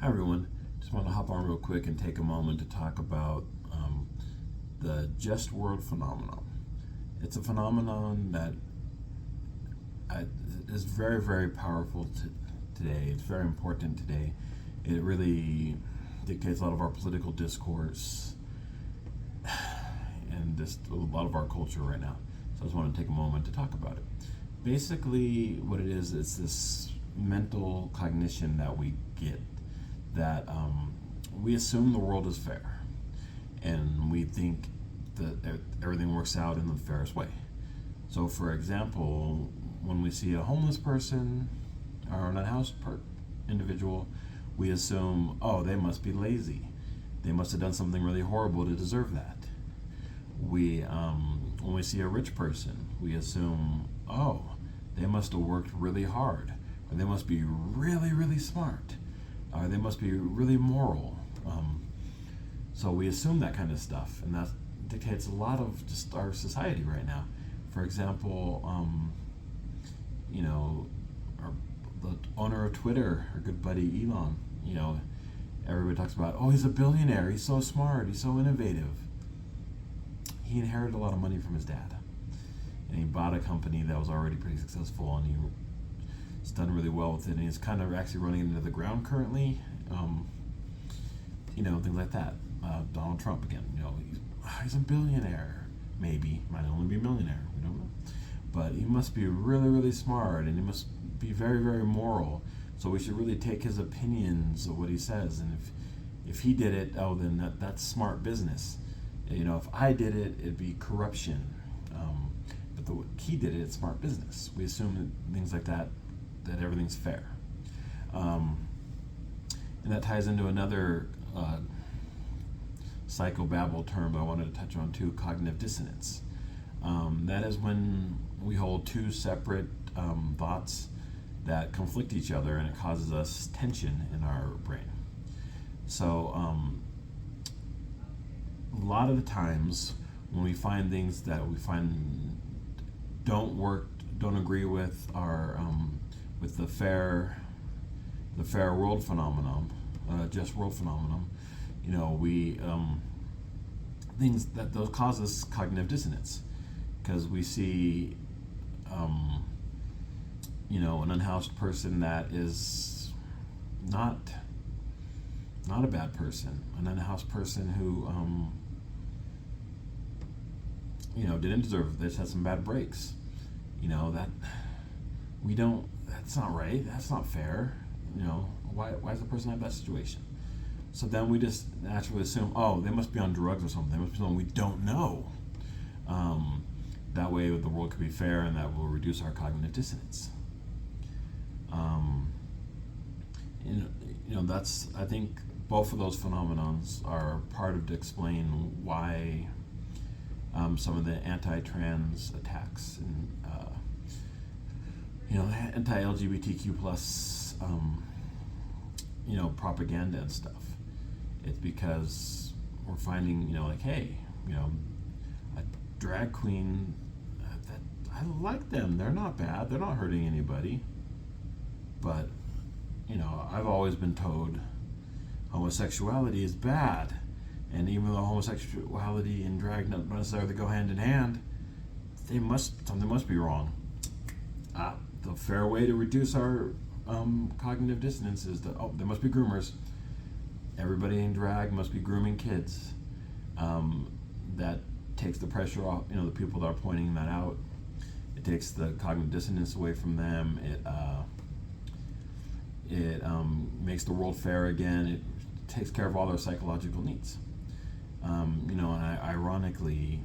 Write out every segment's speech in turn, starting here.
Hi everyone. Just want to hop on real quick and take a moment to talk about the just world phenomenon. It's a phenomenon that I, is very, very powerful today. It's very important today. It really dictates a lot of our political discourse and just a lot of our culture right now. So I just want to take a moment to talk about it. Basically, what it is, it's this mental cognition that we get that we assume the world is fair and we think that everything works out in the fairest way. So, for example, when we see a homeless person or an unhoused individual, we assume, oh, they must be lazy. They must have done something really horrible to deserve that. When we see a rich person, we assume, oh, they must have worked really hard, or they must be really, really smart, or they must be really moral. So we assume that kind of stuff, and that dictates a lot of just our society right now. For example, our, the owner of Twitter, our good buddy Elon, everybody talks about, oh, he's a billionaire, he's so smart, he's so innovative. He inherited a lot of money from his dad, and he bought a company that was already pretty successful, and he's done really well with it, and he's kind of actually running into the ground currently. Things like that. Donald Trump again. He's a billionaire. Maybe might only be a millionaire. We don't know, but he must be really, really smart, and he must be very, very moral. So we should really take his opinions of what he says, and if he did it, oh, then that's smart business. If I did it, it'd be corruption. But he did it, it's smart business. We assume that things like that everything's fair. And that ties into another psychobabble term that I wanted to touch on too, cognitive dissonance. That is when we hold two separate thoughts that conflict each other, and it causes us tension in our brain. So a lot of the times when we find things that we find don't work, don't agree with our with the fair world phenomenon, just world phenomenon, we things that those causes cognitive dissonance, because we see an unhoused person that is not a bad person, an unhoused person who didn't deserve this, had some bad breaks. That we don't. That's not right. That's not fair. Why does the person have that situation? So then we just naturally assume, oh, they must be on drugs or something. They must be something we don't know. That way, the world could be fair, and that will reduce our cognitive dissonance. That's, I think both of those phenomenons are part of to explain why some of the anti-trans attacks and anti-LGBTQ plus propaganda and stuff. It's because we're finding hey, a drag queen that I like them. They're not bad. They're not hurting anybody. But I've always been told homosexuality is bad, and even though homosexuality and drag not necessarily go hand in hand, something must be wrong. The fair way to reduce our cognitive dissonance is that there must be groomers. Everybody in drag must be grooming kids. That takes the pressure off. The people that are pointing that out. It takes the cognitive dissonance away from them. It makes the world fair again. It takes care of all their psychological needs. And ironically,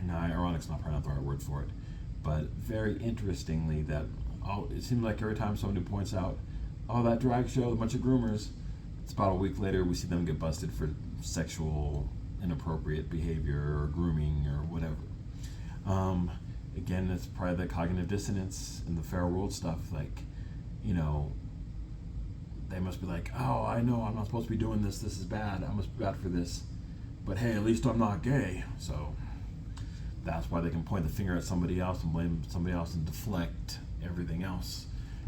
no, ironic's not probably not the right word for it, but very interestingly, that it seems like every time somebody points out, oh, that drag show, a bunch of groomers, it's about a week later we see them get busted for sexual inappropriate behavior or grooming or whatever. Again, it's probably the cognitive dissonance and the fair world stuff. They must be like, oh, I know I'm not supposed to be doing this. This is bad. I must be bad for this. But hey, at least I'm not gay. So that's why they can point the finger at somebody else and blame somebody else and deflect everything else.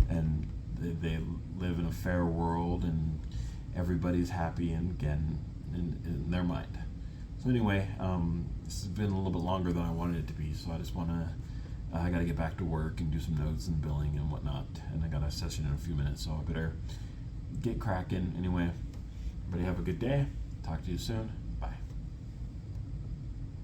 And they live in a fair world, and everybody's happy and again in their mind. So anyway, this has been a little bit longer than I wanted it to be, so I just want to, I got to get back to work and do some notes and billing and whatnot, and I got a session in a few minutes, so I better get cracking. Anyway, everybody have a good day. Talk to you soon.